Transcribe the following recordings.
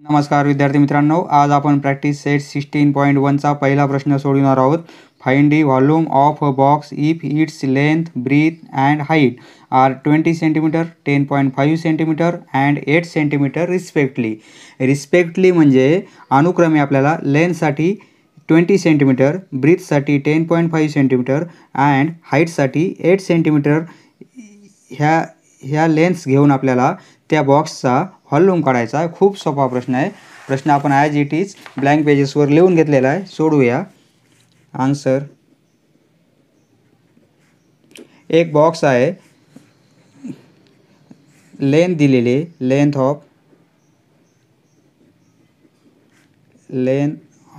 नमस्कार विद्यार्थी मित्रांनो, आज आपण प्रॅक्टिस सेट 16.1 चा पहिला प्रश्न सोडवणार आहोत. Find the volume of a box if its length, breadth and height are 20 centimetre, 10.5 centimetre and 8 centimetre respectively म्हणजे अनुक्रमे आपल्याला लेंथसाठी 20 सेंटीमीटर, ब्रीथसाठी 10.5 सेंटीमीटर अँड हाईटसाठी 8 सेंटीमीटर ह्या लेन्स घेऊन आपल्याला त्या बॉक्सचा व्हॉल्यूम काढायचा आहे. खूप सोपा प्रश्न आहे. प्रश्न आपण ॲज इट इज ब्लँक पेजेसवर लिहून घेतलेला आहे. सोडवूया. आन्सर, एक बॉक्स आहे, लेंथ दिलेली, लेंथ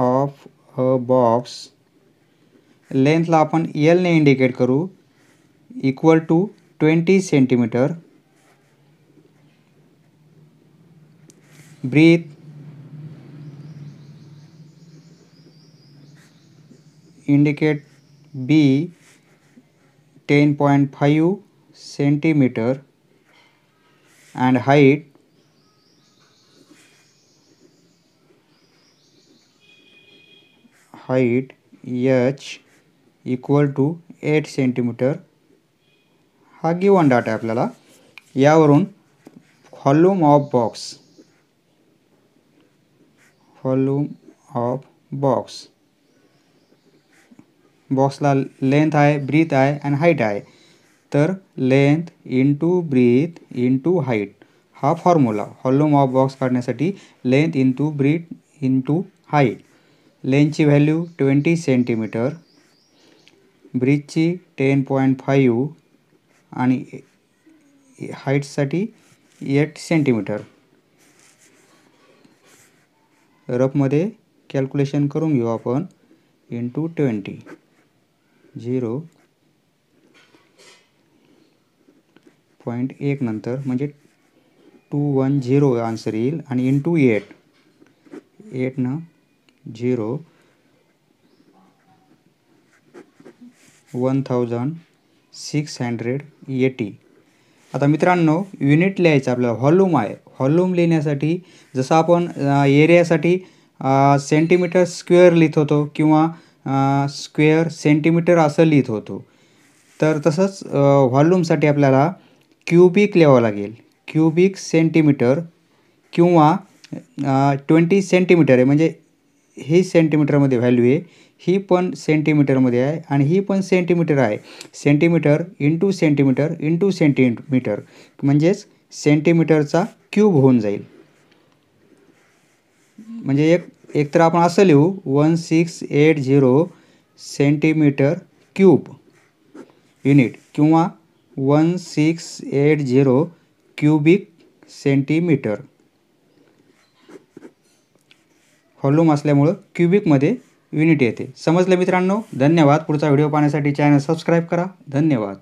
ऑफ अ बॉक्स, लेंथला आपण एल ने इंडिकेट करू, equal to 20 centimetre. Breadth indicate B 10.5 centimeter and height H equal to 8 centimeter. हा गिवन डाटा आहे आपल्याला. यावरून व्हॉल्यूम ऑफ बॉक्सला लेंथ आहे, ब्रीथ आहे आणि हाईट आहे. तर length into breadth into height हा फॉर्म्युला व्हॉल्यूम ऑफ बॉक्स काढण्यासाठी. Length into breadth into height. लेंथची व्हॅल्यू 20 सेंटीमीटर, ब्रीथची 10.5 आणि हाईटसाठी 8 सेंटीमीटर. रफमध्ये कॅल्क्युलेशन करून घेऊ आपण. इंटू 20 0.1 नंतर म्हणजे 210 आन्सर येईल. आणि इंटू 8 न 1680. आता मित्रांनो, युनिट लिहायचं आपल्याला. व्हॉल्यूम आहे. व्हॉल्यूम लिहिण्यासाठी जसं आपण एरियासाठी सेंटीमीटर स्क्वेअर लिहित होतो किंवा स्क्वेअर सेंटीमीटर असं लिहित होतो, तर तसंच व्हॉल्यूमसाठी आपल्याला क्यूबिक लिहावं लागेल. क्यूबिक सेंटीमीटर किंवा 20 सेंटीमीटर आहे म्हणजे ही सेंटीमीटरमध्ये व्हॅल्यू आहे, ही पण सेंटीमीटरमध्ये आहे आणि ही पण सेंटीमीटर आहे. Centimetre into centimetre into centimetre म्हणजेच सेंटीमीटरचा क्यूब होऊन जाईल. म्हणजे एक तर आपण असं लिहू 1680 सेंटीमीटर क्यूब युनिट किंवा 1680 क्यूबिक सेंटीमीटर. व्हॉल्यूम असल्यामुळं क्यूबिकमध्ये युनिट येते. समजलं मित्रांनो? धन्यवाद. पुढचा व्हिडिओ पाहण्यासाठी चॅनल सबस्क्राईब करा. धन्यवाद.